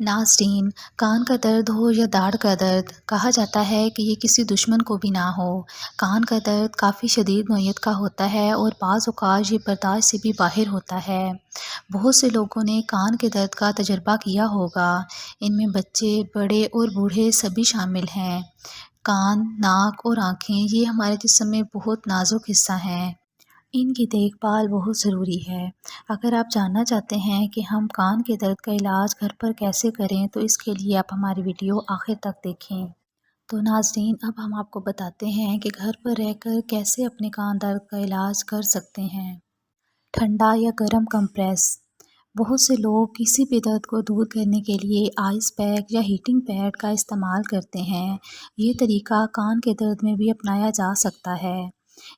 नाज़रीन, कान का दर्द हो या दाढ़ का दर्द, कहा जाता है कि ये किसी दुश्मन को भी ना हो। कान का दर्द काफ़ी शदीद नौइयत का होता है और बाज़ औक़ात ये बर्दाश्त से भी बाहर होता है। बहुत से लोगों ने कान के दर्द का तजुर्बा किया होगा। इनमें बच्चे, बड़े और बूढ़े सभी शामिल हैं। कान, नाक और आँखें ये हमारे जिस्म में बहुत नाज़ुक हिस्सा हैं। इनकी देखभाल बहुत ज़रूरी है। अगर आप जानना चाहते हैं कि हम कान के दर्द का इलाज घर पर कैसे करें, तो इसके लिए आप हमारी वीडियो आखिर तक देखें। तो नाज़रीन, अब हम आपको बताते हैं कि घर पर रहकर कैसे अपने कान दर्द का इलाज कर सकते हैं। ठंडा या गर्म कंप्रेस। बहुत से लोग किसी भी दर्द को दूर करने के लिए आइस पैक या हीटिंग पैड का इस्तेमाल करते हैं। ये तरीका कान के दर्द में भी अपनाया जा सकता है।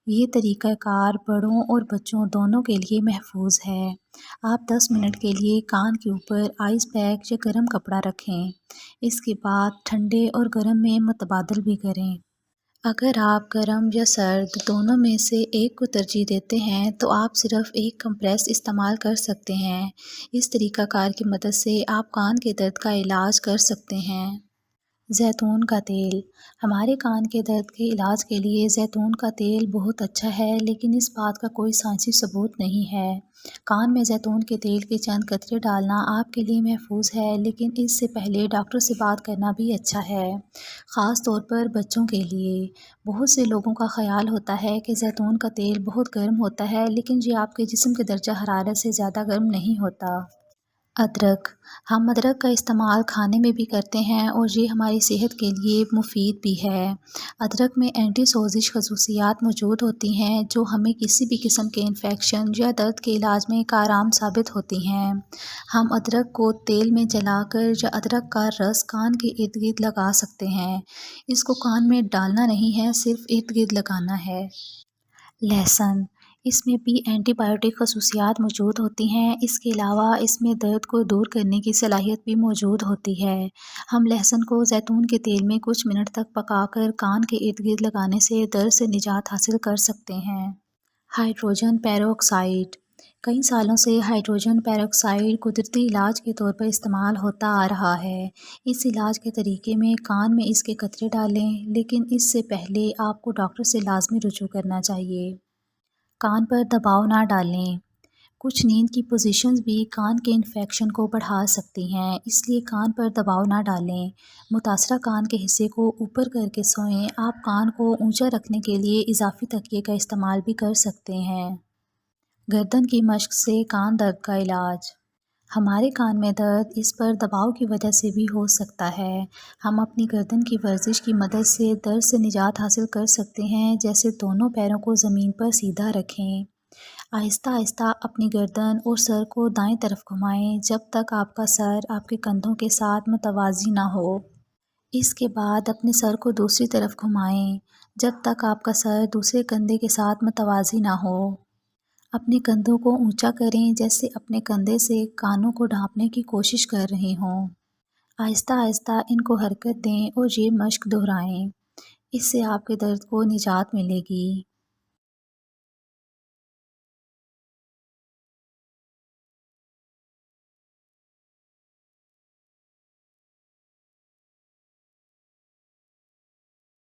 ये तरीक़ाकार बड़ों और बच्चों दोनों के लिए महफूज है। आप 10 मिनट के लिए कान के ऊपर आइस पैक या गर्म कपड़ा रखें। इसके बाद ठंडे और गर्म में मुतबादल भी करें। अगर आप गर्म या सर्द दोनों में से एक को तरजीह देते हैं, तो आप सिर्फ एक कंप्रेस इस्तेमाल कर सकते हैं। इस तरीक़ाकार की मदद से आप कान के दर्द का इलाज कर सकते हैं। ज़ैतून का तेल। हमारे कान के दर्द के इलाज के लिए ज़ैतून का तेल बहुत अच्छा है, लेकिन इस बात का कोई साइंसी सबूत नहीं है। कान में ज़ैतून के तेल के चंद कतरे डालना आपके लिए महफूज है, लेकिन इससे पहले डॉक्टर से बात करना भी अच्छा है, ख़ास तौर पर बच्चों के लिए। बहुत से लोगों का ख़्याल होता है कि ज़ैतून का तेल बहुत गर्म होता है, लेकिन ये आपके जिस्म के दर्जा हरारत से ज़्यादा गर्म नहीं होता। अदरक। हम अदरक का इस्तेमाल खाने में भी करते हैं और ये हमारी सेहत के लिए मुफीद भी है। अदरक में एंटी सोजिश खसूसियात मौजूद होती हैं, जो हमें किसी भी किस्म के इन्फेक्शन या दर्द के इलाज में कारआमद साबित होती हैं। हम अदरक को तेल में जलाकर या अदरक का रस कान के इर्द गिर्द लगा सकते हैं। इसको कान में डालना नहीं है, सिर्फ इर्द गिर्द लगाना है। लहसुन। इसमें भी एंटीबायोटिक खसूसियात मौजूद होती हैं। इसके अलावा इसमें दर्द को दूर करने की सलाहियत भी मौजूद होती है। हम लहसुन को ज़ैतून के तेल में कुछ मिनट तक पकाकर कान के इर्द गिर्द लगाने से दर्द से निजात हासिल कर सकते हैं। Hydrogen peroxide. कई सालों से हाइड्रोजन पेरोक्साइड कुदरती इलाज के तौर पर इस्तेमाल होता आ रहा है। इस इलाज के तरीके में कान में इसके कतरे डालें, लेकिन इससे पहले आपको डॉक्टर से लाजमी रुजू करना चाहिए। कान पर दबाव ना डालें। कुछ नींद की पोजीशंस भी कान के इन्फेक्शन को बढ़ा सकती हैं, इसलिए कान पर दबाव ना डालें। मुतासरा कान के हिस्से को ऊपर करके सोएं। आप कान को ऊंचा रखने के लिए इजाफी तकिए का इस्तेमाल भी कर सकते हैं। गर्दन की मश्क से कान दर्द का इलाज। हमारे कान में दर्द इस पर दबाव की वजह से भी हो सकता है। हम अपनी गर्दन की वर्जिश की मदद से दर्द से निजात हासिल कर सकते हैं, जैसे दोनों पैरों को ज़मीन पर सीधा रखें। आहिस्ता आहिस्ता अपनी गर्दन और सर को दाएं तरफ घुमाएं, जब तक आपका सर आपके कंधों के साथ मुतवाज़ी ना हो। इसके बाद अपने सर को दूसरी तरफ घुमाएं, जब तक आपका सर दूसरे कंधे के साथ मुतवाज़ी ना हो। अपने कंधों को ऊंचा करें, जैसे अपने कंधे से कानों को ढांपने की कोशिश कर रहे हों। आहिस्ता आहिस्ता इनको हरकत दें और ये मश्क दोहराएं। इससे आपके दर्द को निजात मिलेगी।